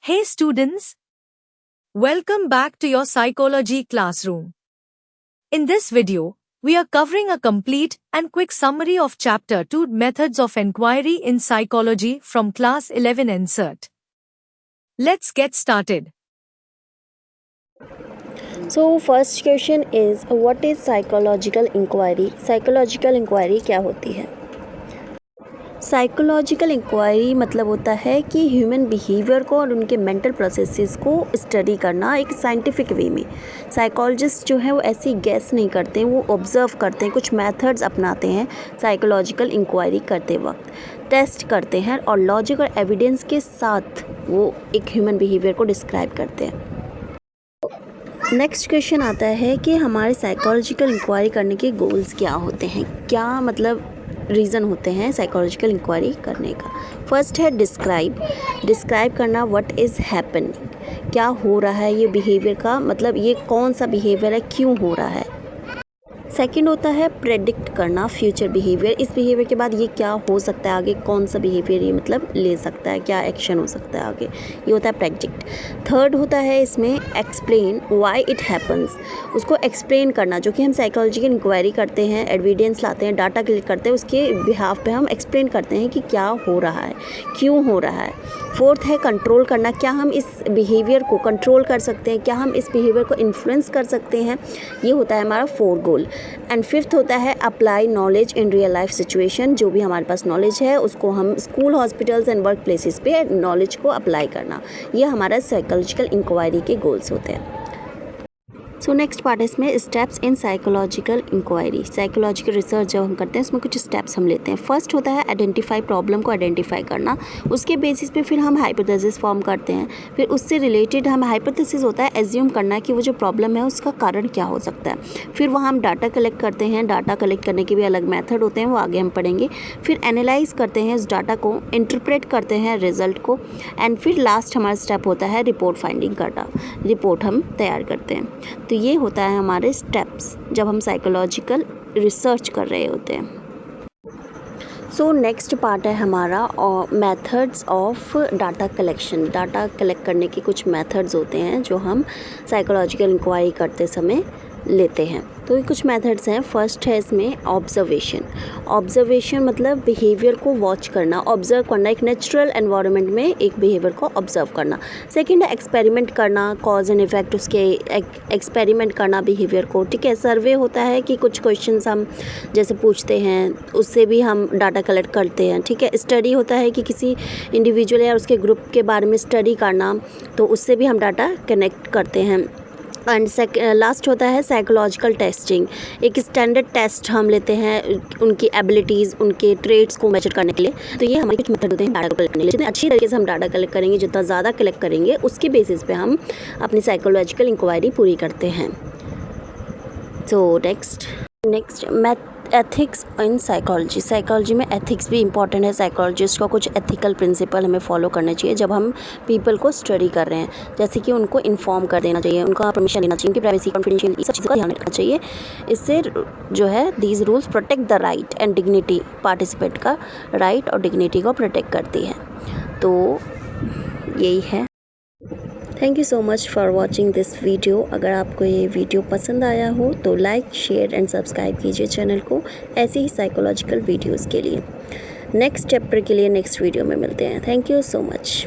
Hey students, welcome back to your psychology classroom. In this video, we are covering a complete and quick summary of Chapter 2 Methods of Inquiry in Psychology from Class 11 Insert. Let's get started. So first question is, what is psychological inquiry? Psychological inquiry क्या होती है? Psychological inquiry मतलब होता है कि human behaviour को और उनके मेंटल प्रोसेसेस को स्टडी करना एक साइंटिफिक वे में। साइकोलॉजिस्ट जो है वो ऐसी गेस नहीं करते हैं, वो ऑब्जर्व करते हैं, कुछ मेथड्स अपनाते हैं साइकोलॉजिकल इंक्वायरी करते वक्त, टेस्ट करते हैं और लॉजिक और एविडेंस के साथ वो एक ह्यूमन बिहेवियर को डिस्क्राइब करते हैं। नेक्स्ट क्वेश्चन आता है कि हमारे साइकोलॉजिकल इंक्वायरी करने के गोल्स क्या होते हैं, क्या मतलब रीज़न होते हैं साइकोलॉजिकल इंक्वायरी करने का। फर्स्ट है डिस्क्राइब करना व्हाट इज़ हैपनिंग, क्या हो रहा है ये बिहेवियर का, मतलब ये कौन सा बिहेवियर है, क्यों हो रहा है। सेकंड होता है प्रेडिक्ट करना फ्यूचर बिहेवियर, इस बिहेवियर के बाद ये क्या हो सकता है आगे, कौन सा बिहेवियर ये मतलब ले सकता है, क्या एक्शन हो सकता है आगे, ये होता है प्रेडिक्ट। थर्ड होता है इसमें एक्सप्लेन व्हाई इट हैपन्स, उसको एक्सप्लेन करना, जो कि हम साइकोलॉजिकल इंक्वायरी करते हैं, एविडेंस लाते हैं, डाटा कलेक्ट करते हैं, उसके बिहाफ पे हम एक्सप्लेन करते हैं कि क्या हो रहा है, क्यों हो रहा है। फोर्थ है कंट्रोल करना, क्या हम इस बिहेवियर को कंट्रोल कर सकते हैं, क्या हम इस बिहेवियर को इन्फ्लुएंस कर सकते हैं, ये होता है हमारा फोर्थ गोल। एंड फिफ्थ होता है apply knowledge in real life situation, जो भी हमारे पास नॉलेज है उसको हम school, hospitals and work places पे नॉलेज को अप्लाई करना, ये हमारा साइकोलॉजिकल इंक्वायरी के गोल्स होते हैं। सो नेक्स्ट पार्ट है इसमें steps in psychological inquiry. Psychological research जब हम करते हैं उसमें कुछ स्टेप्स हम लेते हैं। फर्स्ट होता है आइडेंटिफाई, प्रॉब्लम को आइडेंटिफाई करना, उसके बेसिस पे फिर हम हाइपोथेसिस फॉर्म करते हैं, फिर उससे रिलेटेड हम हाइपोथेसिस होता है एज्यूम करना कि वो जो प्रॉब्लम है उसका कारण क्या हो सकता है। फिर वहाँ हम डाटा कलेक्ट करते हैं, डाटा कलेक्ट करने के भी अलग मेथड होते हैं, वो आगे हम पढ़ेंगे। फिर एनालाइज करते हैं उस डाटा को, इंटरप्रेट करते हैं रिजल्ट को, एंड फिर लास्ट हमारा स्टेप होता है रिपोर्ट फाइंडिंग करना, रिपोर्ट हम तैयार करते हैं। तो ये होता है हमारे स्टेप्स जब हम साइकोलॉजिकल रिसर्च कर रहे होते हैं। सो नेक्स्ट पार्ट है हमारा methods of data collection. Data collect करने के कुछ मेथड्स होते हैं जो हम साइकोलॉजिकल इंक्वायरी करते समय लेते हैं। तो ये कुछ मेथड्स हैं। फर्स्ट है इसमें ऑब्जर्वेशन मतलब बिहेवियर को वॉच करना, ऑब्जर्व करना, एक नेचुरल एनवायरनमेंट में एक बिहेवियर को ऑब्जर्व करना। सेकंड है एक्सपेरिमेंट करना, कॉज एंड इफेक्ट, उसके एक्सपेरिमेंट करना बिहेवियर को, ठीक है। सर्वे होता है कि कुछ क्वेश्चंस हम जैसे पूछते हैं उससे भी हम डाटा कलेक्ट करते हैं, ठीक है। स्टडी होता है कि किसी इंडिविजुअल या उसके ग्रुप के बारे में स्टडी करना, तो उससे भी हम डाटा कनेक्ट करते हैं। एंड लास्ट होता है साइकोलॉजिकल टेस्टिंग, एक स्टैंडर्ड टेस्ट हम लेते हैं उनकी एबिलिटीज़, उनके ट्रेड्स को मेजर करने के लिए। तो ये हमारे कुछ मेथड होते हैं डाटा कलेक्ट करने के लिए। जितने अच्छी तरीके से हम डाटा कलेक्ट करेंगे, जितना ज़्यादा कलेक्ट करेंगे, उसके बेसिस पे हम अपनी साइकोलॉजिकल इंक्वायरी पूरी करते हैं। So next ethics in psychology. Psychology में एथिक्स भी इंपॉर्टेंट है। साइकोलॉजिस्ट को कुछ एथिकल प्रिंसिपल हमें फॉलो करने चाहिए जब हम पीपल को स्टडी कर रहे हैं, जैसे कि उनको इन्फॉर्म कर देना चाहिए, उनका परमिशन लेना चाहिए, उनकी प्राइवेसी, कॉन्फिडेंशियलिटी, सब चीज़ों का ध्यान रखना चाहिए। इससे जो है these rules protect the right and dignity, participant का राइट और डिग्निटी को प्रोटेक्ट करती है। तो यही है। Thank you so much for watching this video. अगर आपको ये वीडियो पसंद आया हो तो लाइक, शेयर एंड सब्सक्राइब कीजिए चैनल को ऐसे ही साइकोलॉजिकल वीडियोस के लिए। नेक्स्ट चैप्टर के लिए नेक्स्ट वीडियो में मिलते हैं। Thank you so much.